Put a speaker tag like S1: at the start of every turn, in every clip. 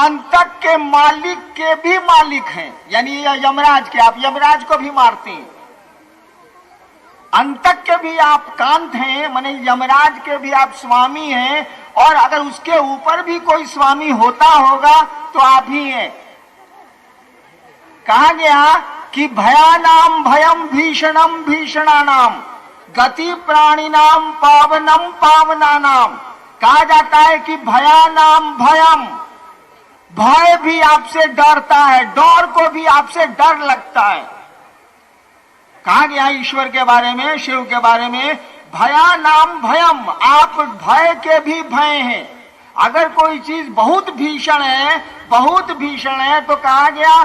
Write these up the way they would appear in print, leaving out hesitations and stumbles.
S1: अंतक के मालिक के भी मालिक हैं, यानी यमराज के, आप यमराज को भी मारते हैं। अंतक के भी आप कांत हैं, माने यमराज के भी आप स्वामी हैं, और अगर उसके ऊपर भी कोई स्वामी होता होगा तो आप ही हैं। कहा गया कि भयानाम भयम भीषणम भीषणानाम गति प्राणिनाम पावनम पावनानाम। कहा जाता है कि भयानाम भयम, भय भी आपसे डरता है, डर को भी आपसे डर लगता है। कहा गया ईश्वर के बारे में, शिव के बारे में, भयानाम भयम, आप भय के भी भय हैं। अगर कोई चीज बहुत भीषण है, बहुत भीषण है, तो कहा गया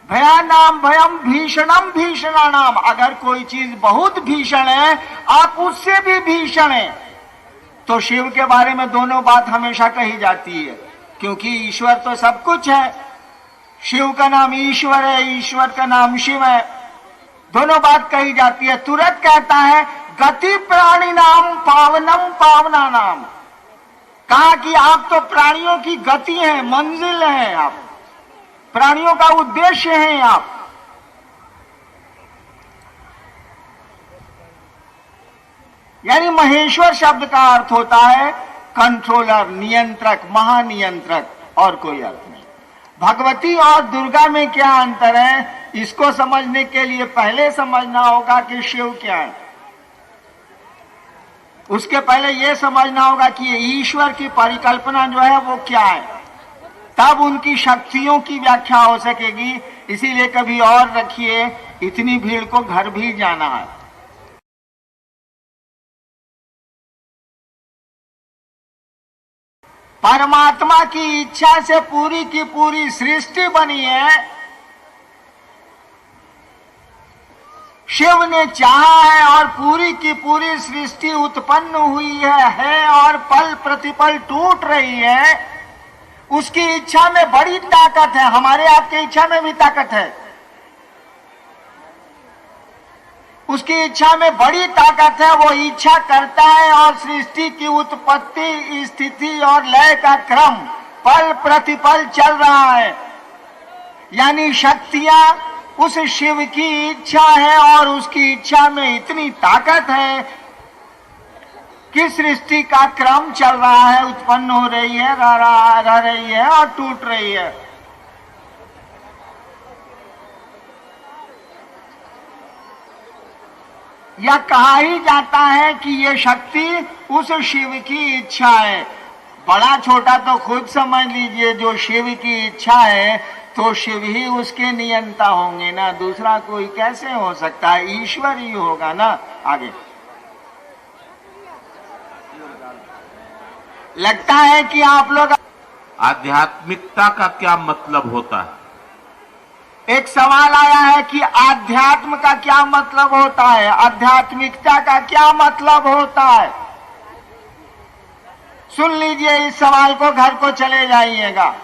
S1: भयानाम भयम भीषणम भीषणानाम। अगर कोई चीज बहुत भीषण है, आप उससे भी भीषण है। तो शिव के बारे में दोनों बात हमेशा कही जाती है, क्योंकि ईश्वर तो सब कुछ है। शिव का नाम ईश्वर है, ईश्वर का नाम शिव है, दोनों बात कही जाती है। तुरंत कहता है गति प्राणी नाम पावनम पावना नाम। कहा कि आप तो प्राणियों की गति हैं, मंजिल हैं, आप प्राणियों का उद्देश्य हैं आप। यानी महेश्वर शब्द का अर्थ होता है कंट्रोलर, नियंत्रक, महानियंत्रक, और कोई अर्थ नहीं। भगवती और दुर्गा में क्या अंतर है, इसको समझने के लिए पहले समझना होगा कि शिव क्या है। उसके पहले यह समझना होगा कि ईश्वर की परिकल्पना जो है वो क्या है, तब उनकी शक्तियों की व्याख्या हो सकेगी। इसीलिए कभी और रखिए, इतनी भीड़ को घर भी जाना है। परमात्मा की इच्छा से पूरी की पूरी सृष्टि बनी है। शिव ने चाहा है और पूरी की पूरी सृष्टि उत्पन्न हुई है और पल प्रतिपल टूट रही है। उसकी इच्छा में बड़ी ताकत है, हमारे आपकी इच्छा में भी ताकत है। उसकी इच्छा में बड़ी ताकत है, वो इच्छा करता है और सृष्टि की उत्पत्ति, स्थिति और लय का क्रम पल प्रतिपल चल रहा है। यानी शक्तियां उस शिव की इच्छा है और उसकी इच्छा में इतनी ताकत है कि सृष्टि का क्रम चल रहा है, उत्पन्न हो रही है, रह रही है और टूट रही है। यह कहा ही जाता है कि ये शक्ति उस शिव की इच्छा है। बड़ा छोटा तो खुद समझ लीजिए, जो शिव की इच्छा है तो शिव ही उसके नियंता होंगे ना, दूसरा कोई कैसे हो सकता है, ईश्वर ही होगा ना। आगे लगता है कि आप लोग
S2: आध्यात्मिकता का क्या मतलब होता है?
S1: एक सवाल आया है कि आध्यात्म का क्या मतलब होता है, आध्यात्मिकता का क्या मतलब होता है। सुन लीजिए, इस सवाल को घर को चले जाइएगा।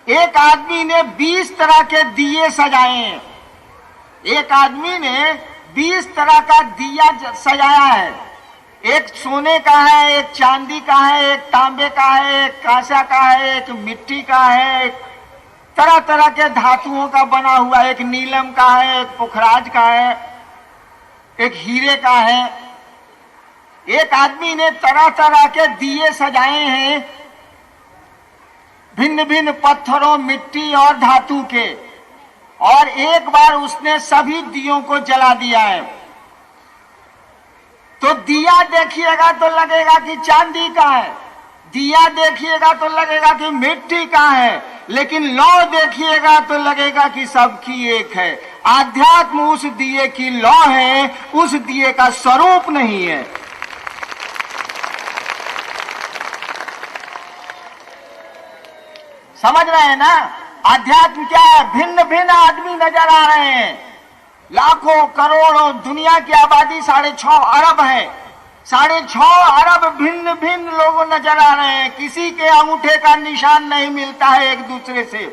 S1: एक आदमी ने 20 तरह के दिए सजाए हैं। एक आदमी ने 20 तरह का दिया सजाया है। एक सोने का है, एक चांदी का है, एक तांबे का है, एक कांसा का है, एक मिट्टी का है, एक तरह तरह के धातुओं का बना हुआ, एक नीलम का है, एक पुखराज का है, एक हीरे का है। एक आदमी ने तरह तरह के दिए सजाए हैं, भिन्न भिन्न पत्थरों, मिट्टी और धातु के, और एक बार उसने सभी दियों को जला दिया है। तो दिया देखिएगा तो लगेगा कि चांदी का है, दिया देखिएगा तो लगेगा कि मिट्टी का है, लेकिन लौ देखिएगा तो लगेगा कि सबकी एक है। आध्यात्म उस दिए की लौ है, उस दिए का स्वरूप नहीं है। समझ रहे हैं ना? आध्यात्म क्या है? भिन्न भिन्न आदमी नजर आ रहे हैं, लाखों करोड़ों, दुनिया की आबादी 6.5 अरब है। 6.5 अरब भिन्न भिन्न लोग नजर आ रहे हैं। किसी के अंगूठे का निशान नहीं मिलता है एक दूसरे से।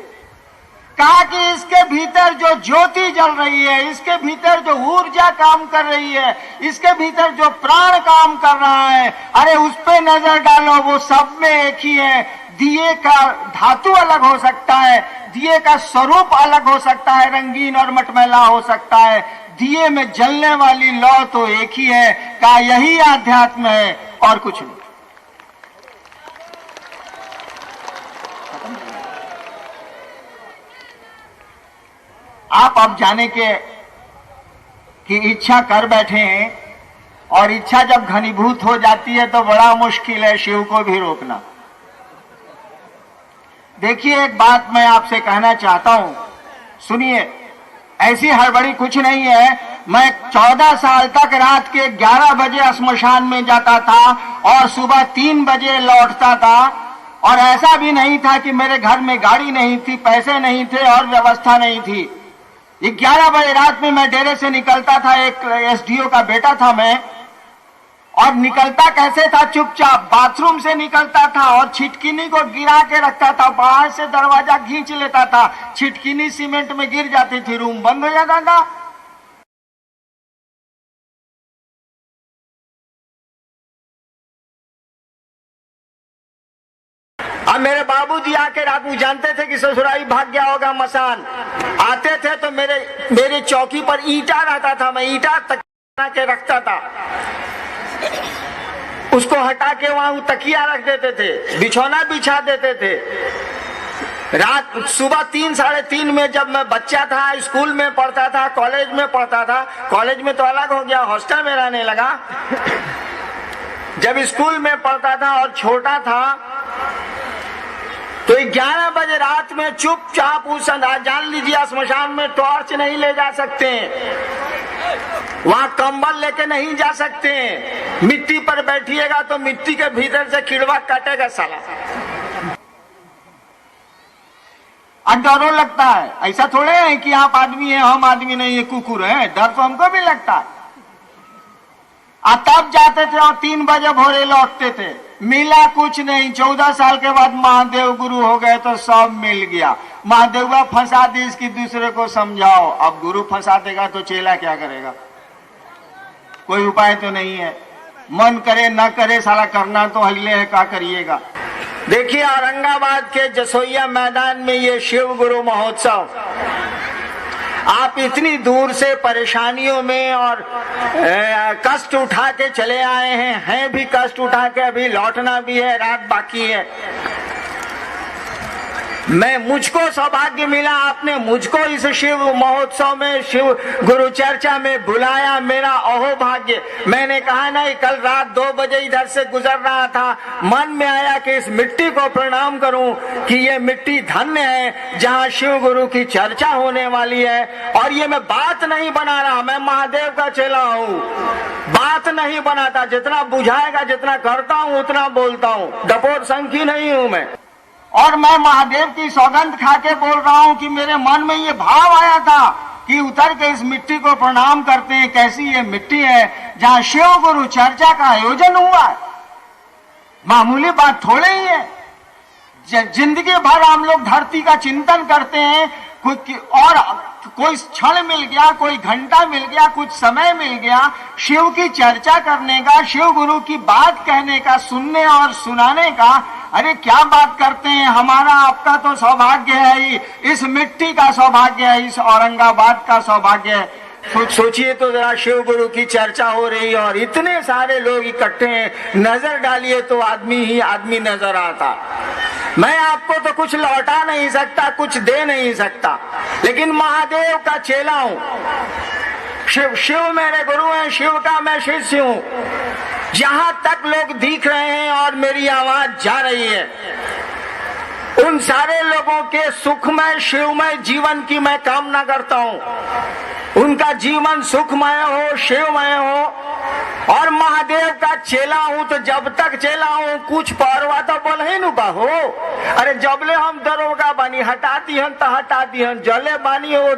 S1: कहा कि इसके भीतर जो ज्योति जल रही है, इसके भीतर जो ऊर्जा काम कर रही है, इसके भीतर जो प्राण काम कर रहा है, अरे उस पे नजर डालो, वो सब में एक ही है। दिए का धातु अलग हो सकता है, दिए का स्वरूप अलग हो सकता है, रंगीन और मटमैला हो सकता है, दिए में जलने वाली लौ तो एक ही है। का यही आध्यात्म है और कुछ नहीं। आप अब जाने के कि इच्छा कर बैठे हैं, और इच्छा जब घनीभूत हो जाती है तो बड़ा मुश्किल है शिव को भी रोकना। देखिए, एक बात मैं आपसे कहना चाहता हूं, सुनिए। ऐसी हड़बड़ी कुछ नहीं है। मैं 14 साल तक रात के 11 बजे श्मशान में जाता था और सुबह 3 बजे लौटता था, और ऐसा भी नहीं था कि मेरे घर में गाड़ी नहीं थी, पैसे नहीं थे और व्यवस्था नहीं थी। 11 बजे रात में मैं डेरे से निकलता था, एक एसडीओ का बेटा था मैं, और निकलता कैसे था? चुपचाप बाथरूम से निकलता था और छिटकिनी को गिरा के रखता था, बाहर से दरवाजा खींच लेता था, छिटकिनी सीमेंट में गिर जाती थी, रूम बंद हो जाता था। अब मेरे बाबूजी आके रात में जानते थे कि ससुराली भाग गया होगा मसान, आते थे तो मेरे चौकी पर ईंटा रहता था, मैं ईंटा तक के रखता था, उसको हटा के वहां तकिया रख देते थे, बिछौना बिछा देते थे। रात सुबह 3 साढ़े 3 में जब मैं बच्चा था, स्कूल में पढ़ता था, कॉलेज में पढ़ता था, कॉलेज में तो अलग हो गया, हॉस्टल में रहने लगा। जब स्कूल में पढ़ता था और छोटा था तो 11 बजे रात में चुपचाप उस जान लीजिए स्मशान में टॉर्च नहीं ले जा सकते, वहां कंबल लेके नहीं जा सकते, मिट्टी पर बैठिएगा तो मिट्टी के भीतर से कीड़वा काटेगा साला। अब डरो लगता है, ऐसा थोड़े है कि आप आदमी हैं हम आदमी नहीं है, कुकुर है, डर तो हमको भी लगता है। तब जाते थे और 3 बजे भोरे लौटते थे, मिला कुछ नहीं। 14 साल के बाद महादेव गुरु हो गए तो सब मिल गया। महादेव फंसा दी, इसकी दूसरे को समझाओ। अब गुरु फंसा देगा तो चेला क्या करेगा? कोई उपाय तो नहीं है। मन करे न करे, साला करना तो हिले है, क्या करिएगा। देखिए, औरंगाबाद के जसोइया मैदान में ये शिव गुरु महोत्सव, आप इतनी दूर से परेशानियों में और कष्ट उठा के चले आए हैं भी कष्ट उठा के, अभी लौटना भी है, रात बाकी है। मुझको सौभाग्य मिला, आपने मुझको इस शिव महोत्सव में, शिव गुरु चर्चा में बुलाया, मेरा अहो भाग्य। मैंने कहा नहीं, कल रात 2 बजे इधर से गुजर रहा था, मन में आया कि इस मिट्टी को प्रणाम करूं कि ये मिट्टी धन्य है जहां शिव गुरु की चर्चा होने वाली है। और ये मैं बात नहीं बना रहा, मैं महादेव का चेला हूं, बात नहीं बनाता, जितना बुझाएगा, जितना करता हूं उतना बोलता हूं, डपोर संखी नहीं हूं मैं। और मैं महादेव की सौगंध खा के बोल रहा हूं कि मेरे मन में ये भाव आया था कि उतर के इस मिट्टी को प्रणाम करते हैं। कैसी ये मिट्टी है जहां शिव गुरु चर्चा का आयोजन हुआ है। मामूली बात थोड़े ही है। जिंदगी भर हम लोग धरती का चिंतन करते हैं, और कोई क्षण मिल गया, कोई घंटा मिल गया, कुछ समय मिल गया शिव की चर्चा करने का, शिव गुरु की बात कहने का, सुनने और सुनाने का। अरे क्या बात करते हैं। हमारा आपका तो सौभाग्य है ही, इस मिट्टी का सौभाग्य है, इस औरंगाबाद का सौभाग्य है। सोचिए तो जरा, शिव गुरु की चर्चा हो रही है और इतने सारे लोग इकट्ठे हैं, नजर डालिए तो आदमी ही आदमी नजर आता। मैं आपको तो कुछ लौटा नहीं सकता, कुछ दे नहीं सकता, लेकिन महादेव का चेला हूं। शिव मेरे गुरु हैं, शिव का मैं शिष्य हूं। जहां तक लोग दिख रहे हैं और मेरी आवाज जा रही है, उन सारे लोगों के सुखमय शिवमय जीवन की मैं कामना करता हूं। उनका जीवन सुखमय हो, शिवमय हो। और महादेव का चेला हूं तो जब तक चेला हूं कुछ परवा तो बोल ही नु हो। अरे जबले हम दरोगा बानी, हटा दिहन तो हटा दिहन, जले बानी ओ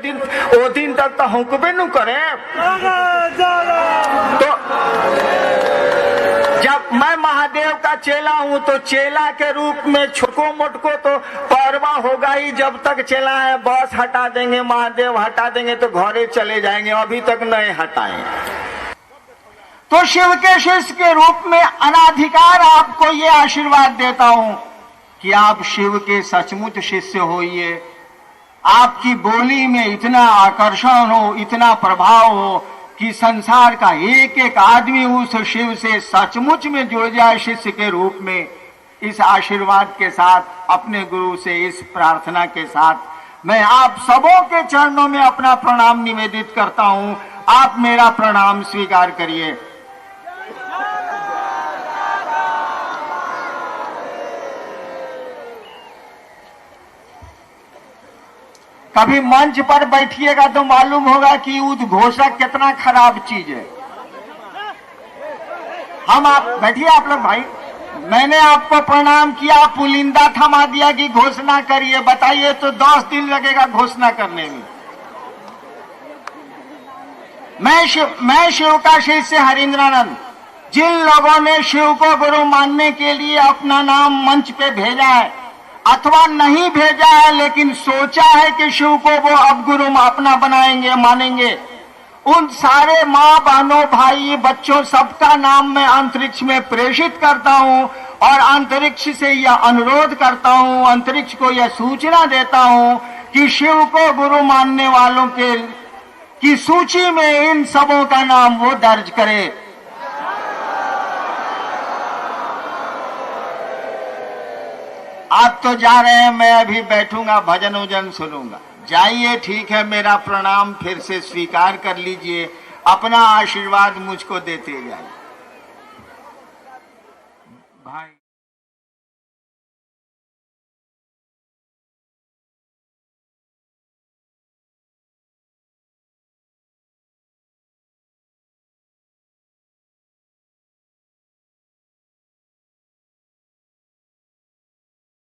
S1: दिन तक तो हुक्बे नु करे। तो जब मैं महादेव का चेला हूँ तो चेला के रूप में छोटको मोटको तो परवा होगा ही। जब तक चेला है बस हटा देंगे, महादेव हटा देंगे तो घरे चले जाएंगे, अभी तक नहीं हटाए। तो शिव के शिष्य के रूप में अनाधिकार आपको ये आशीर्वाद देता हूं कि आप शिव के सचमुच शिष्य होइए। आपकी बोली में इतना आकर्षण हो, इतना प्रभाव हो कि संसार का एक एक आदमी उस शिव से सचमुच में जुड़ जाए शिष्य के रूप में। इस आशीर्वाद के साथ, अपने गुरु से इस प्रार्थना के साथ मैं आप सबों के चरणों में अपना प्रणाम निवेदित करता हूं। आप मेरा प्रणाम स्वीकार करिए। कभी मंच पर बैठिएगा तो मालूम होगा कि उद्घोषक कितना खराब चीज है। हम आप बैठिए, आप लोग भाई, मैंने आपको प्रणाम किया, पुलिंदा थमा दिया कि घोषणा करिए। बताइए तो 10 दिन लगेगा घोषणा करने में। मैं शिव का शिष्य हरिंद्रानंद, जिन लोगों ने शिव को गुरु मानने के लिए अपना नाम मंच पे भेजा है अथवा नहीं भेजा है लेकिन सोचा है कि शिव को वो अब गुरु अपना बनाएंगे, मानेंगे, उन सारे माँ बहनों भाई बच्चों सबका नाम मैं अंतरिक्ष में प्रेषित करता हूँ और अंतरिक्ष से यह अनुरोध करता हूँ, अंतरिक्ष को यह सूचना देता हूँ कि शिव को गुरु मानने वालों की सूची में इन सबों का नाम वो दर्ज करे। आप तो जा रहे हैं, मैं अभी बैठूंगा, भजन उजन सुनूंगा। जाइए, ठीक है, मेरा प्रणाम फिर से स्वीकार कर लीजिए, अपना आशीर्वाद मुझको देते जाइए।